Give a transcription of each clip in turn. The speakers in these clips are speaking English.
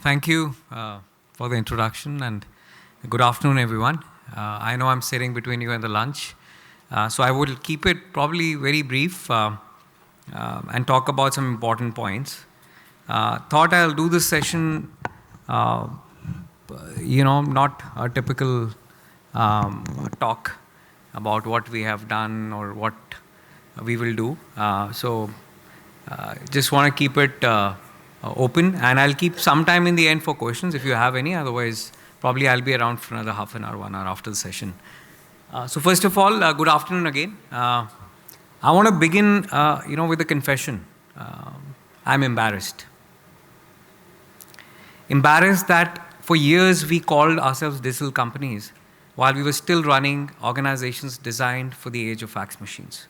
Thank you for the introduction and good afternoon, everyone. I know I'm sitting between you and the lunch, so I will keep it probably very brief and talk about some important points. Thought I'll do this session, not a typical talk about what we have done or what we will do. Just want to keep it open, and I'll keep some time in the end for questions if you have any. Otherwise, probably I'll be around for another half an hour, 1 hour after the session. So first of all, good afternoon again. I want to begin, with a confession. I'm embarrassed. Embarrassed that for years we called ourselves digital companies while we were still running organizations designed for the age of fax machines.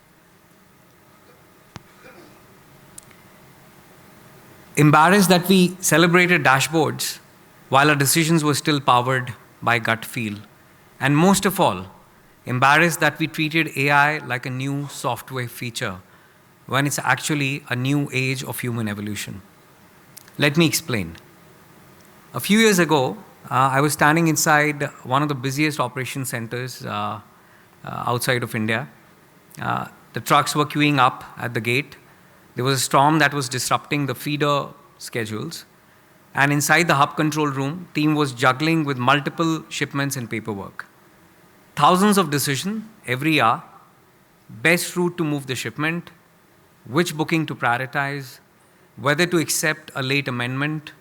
Embarrassed that we celebrated dashboards while our decisions were still powered by gut feel. And most of all, embarrassed that we treated AI like a new software feature when it's actually a new age of human evolution. Let me explain. A few years ago, I was standing inside one of the busiest operation centers outside of India. The trucks were queuing up at the gate. There was a storm that was disrupting the feeder schedules. And inside the hub control room, team was juggling with multiple shipments and paperwork. Thousands of decisions every hour. Best route to move the shipment, which booking to prioritize, whether to accept a late amendment,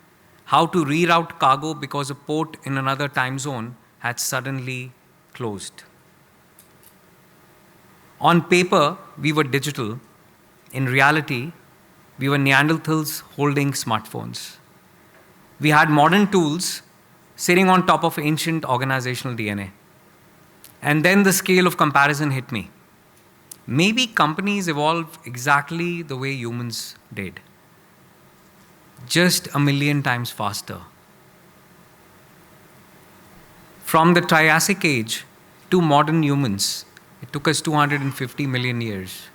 how to reroute cargo because a port in another time zone had suddenly closed. On paper, we were digital. In reality, we were Neanderthals holding smartphones. We had modern tools sitting on top of ancient organizational DNA. And then the scale of comparison hit me. Maybe companies evolve exactly the way humans did, just 1,000,000 times faster. From the Triassic age to modern humans, it took us 250 million years.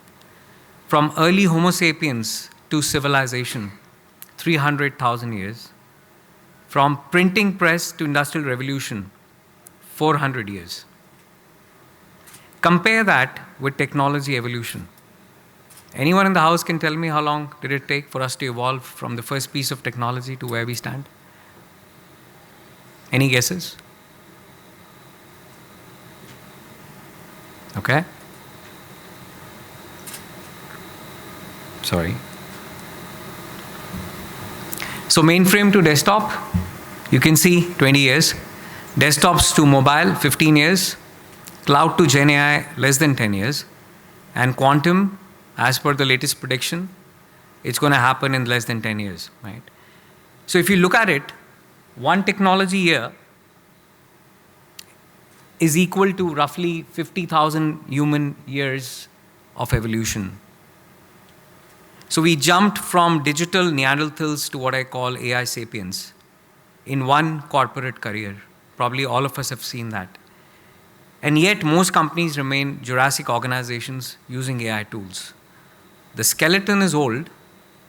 From early Homo sapiens to civilization, 300,000 years. From printing press to industrial revolution, 400 years. Compare that with technology evolution. Anyone in the house can tell me how long did it take for us to evolve from the first piece of technology to where we stand? Any guesses? Okay. Sorry. So mainframe to desktop, you can see 20 years. Desktops to mobile, 15 years. Cloud to Gen AI, less than 10 years. And quantum, as per the latest prediction, it's going to happen in less than 10 years, right? So if you look at it, one technology year is equal to roughly 50,000 human years of evolution. So we jumped from digital Neanderthals to what I call AI sapiens in one corporate career. Probably all of us have seen that. And yet most companies remain Jurassic organizations using AI tools. The skeleton is old,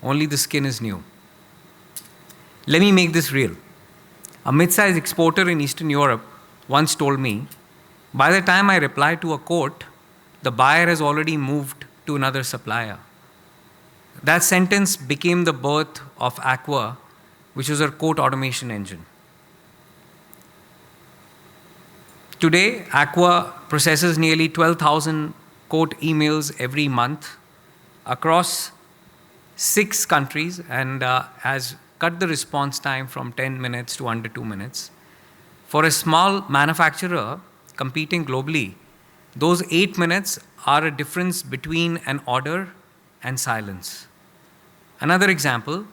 only the skin is new. Let me make this real. A mid-sized exporter in Eastern Europe once told me, by the time I reply to a quote, the buyer has already moved to another supplier. That sentence became the birth of Aqua, which was our quote automation engine. Today, Aqua processes nearly 12,000 quote emails every month across 6 countries and has cut the response time from 10 minutes to under 2 minutes. For a small manufacturer competing globally, those 8 minutes are a difference between an order and silence. Another example,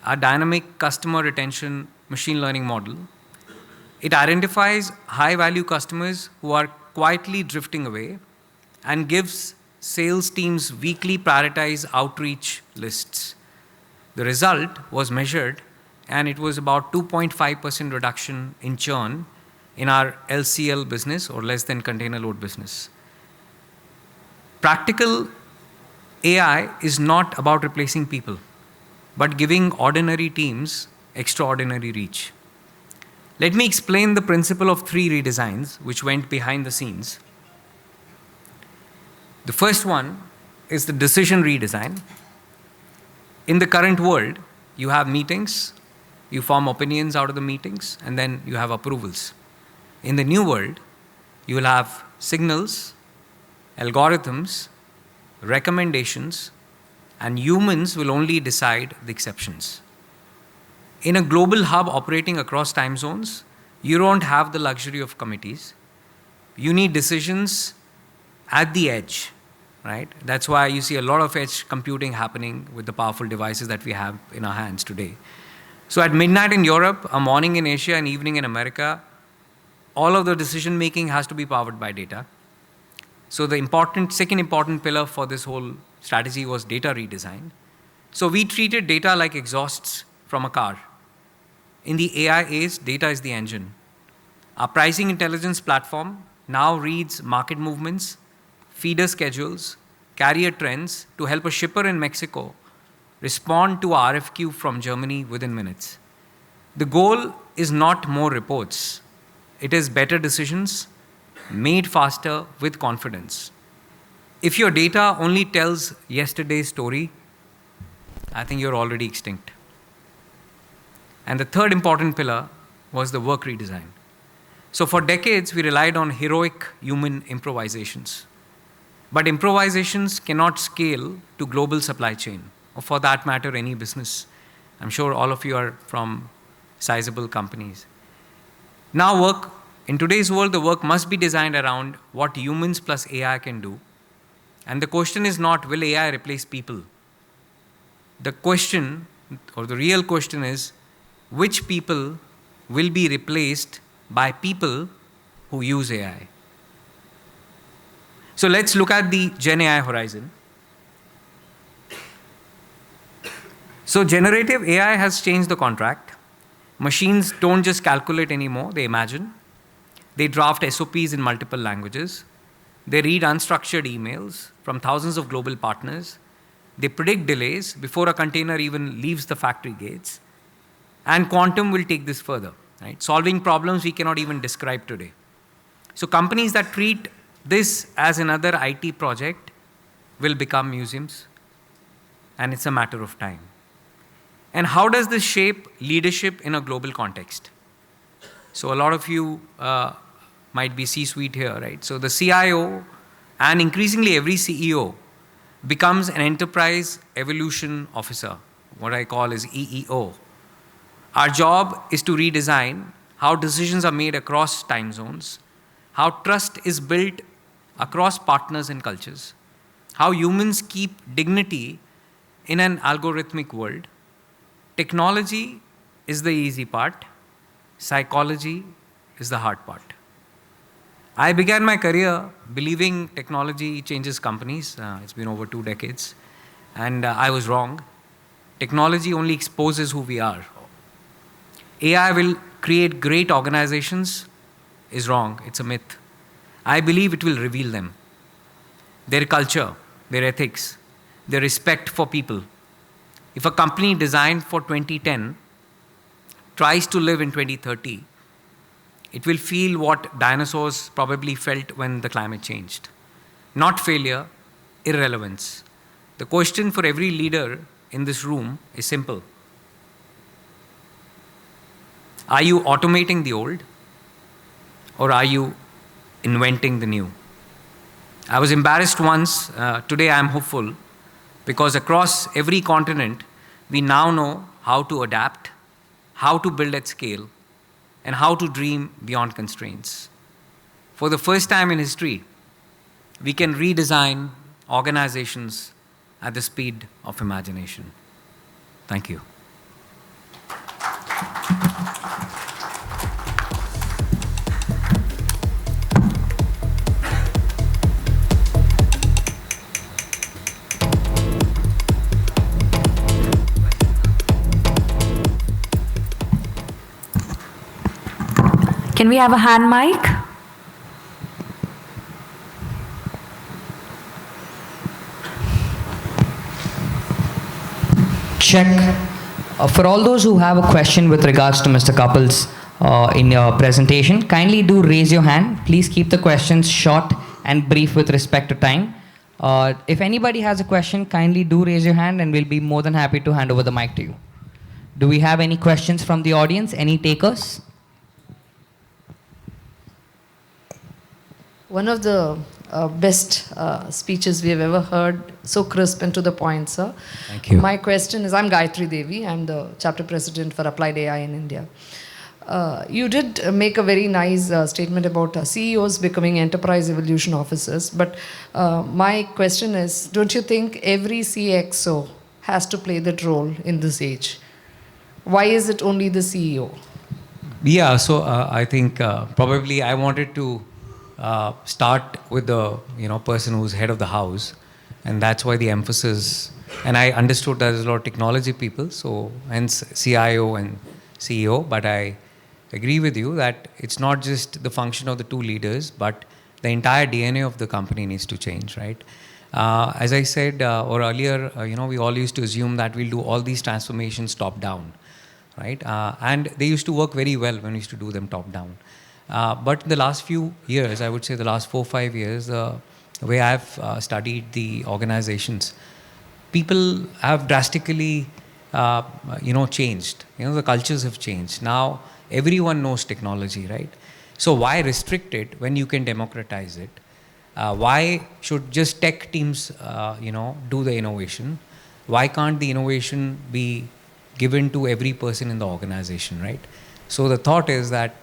our dynamic customer retention machine learning model. It identifies high-value customers who are quietly drifting away and gives sales teams weekly prioritized outreach lists. The result was measured, and it was about 2.5% reduction in churn in our LCL business, or less than container load business. Practical AI is not about replacing people, but giving ordinary teams extraordinary reach. Let me explain the principle of 3 redesigns which went behind the scenes. The first one is the decision redesign. In the current world, you have meetings, you form opinions out of the meetings, and then you have approvals. In the new world, you will have signals, algorithms, recommendations, and humans will only decide the exceptions. In a global hub operating across time zones, you don't have the luxury of committees. You need decisions at the edge, right? That's why you see a lot of edge computing happening with the powerful devices that we have in our hands today. So at midnight in Europe, a morning in Asia, and evening in America, all of the decision making has to be powered by data. So the second important pillar for this whole strategy was data redesign. So we treated data like exhausts from a car. In the AI age, data is the engine. Our pricing intelligence platform now reads market movements, feeder schedules, carrier trends to help a shipper in Mexico respond to a RFQ from Germany within minutes. The goal is not more reports. It is better decisions made faster with confidence. If your data only tells yesterday's story, I think you're already extinct. And the third important pillar was the work redesign. So for decades, we relied on heroic human improvisations. But improvisations cannot scale to global supply chain, or for that matter, any business. I'm sure all of you are from sizable companies. Now in today's world, the work must be designed around what humans plus AI can do. And the question is not, will AI replace people? The question, or the real question is, which people will be replaced by people who use AI? So let's look at the Gen AI horizon. So generative AI has changed the contract. Machines don't just calculate anymore, they imagine. They draft SOPs in multiple languages. They read unstructured emails from thousands of global partners. They predict delays before a container even leaves the factory gates. And quantum will take this further, right? Solving problems we cannot even describe today. So companies that treat this as another IT project will become museums, and it's a matter of time. And how does this shape leadership in a global context? So a lot of you might be C-suite here, right? So the CIO and increasingly every CEO becomes an enterprise evolution officer, what I call is EEO. Our job is to redesign how decisions are made across time zones, how trust is built across partners and cultures, how humans keep dignity in an algorithmic world. Technology is the easy part. Psychology is the hard part. I began my career believing technology changes companies. It's been over 2 decades. And I was wrong. Technology only exposes who we are. AI will create great organizations is wrong. It's a myth. I believe it will reveal them. Their culture, their ethics, their respect for people. If a company designed for 2010 tries to live in 2030, it will feel what dinosaurs probably felt when the climate changed. Not failure, irrelevance. The question for every leader in this room is simple. Are you automating the old, or are you inventing the new? I was embarrassed once. Today I am hopeful, because across every continent, we now know how to adapt, how to build at scale, and how to dream beyond constraints. For the first time in history, we can redesign organizations at the speed of imagination. Thank you. Can we have a hand mic? Check. For all those who have a question with regards to Mr. Kapil's in your presentation, kindly do raise your hand. Please keep the questions short and brief with respect to time. If anybody has a question, kindly do raise your hand and we'll be more than happy to hand over the mic to you. Do we have any questions from the audience? Any takers? One of the best speeches we have ever heard, so crisp and to the point, sir. Thank you. My question is, I'm Gayatri Devi, I'm the chapter president for Applied AI in India. You did make a very nice statement about CEOs becoming enterprise evolution officers, but my question is, don't you think every CXO has to play that role in this age? Why is it only the CEO? Yeah, so I think probably I wanted to start with the person who's head of the house, and that's why the emphasis. And I understood that there's a lot of technology people, so hence CIO and CEO. But I agree with you that it's not just the function of the two leaders, but the entire DNA of the company needs to change, right? As I said or earlier, we all used to assume that we'll do all these transformations top down, right? And they used to work very well when we used to do them top down. But in the last few years, I would say the last 4 or 5 years, the way I've studied the organizations, people have drastically, changed. The cultures have changed. Now, everyone knows technology, right? So why restrict it when you can democratize it? Why should just tech teams, do the innovation? Why can't the innovation be given to every person in the organization, right? So the thought is that,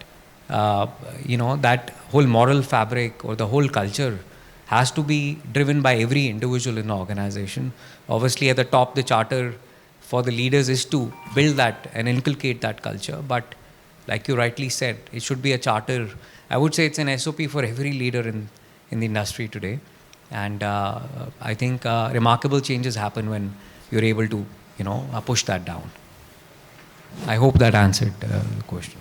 that whole moral fabric or the whole culture has to be driven by every individual in the organization. Obviously, at the top, the charter for the leaders is to build that and inculcate that culture. But like you rightly said, it should be a charter. I would say it's an SOP for every leader in the industry today. And I think remarkable changes happen when you're able to, push that down. I hope that answered the question.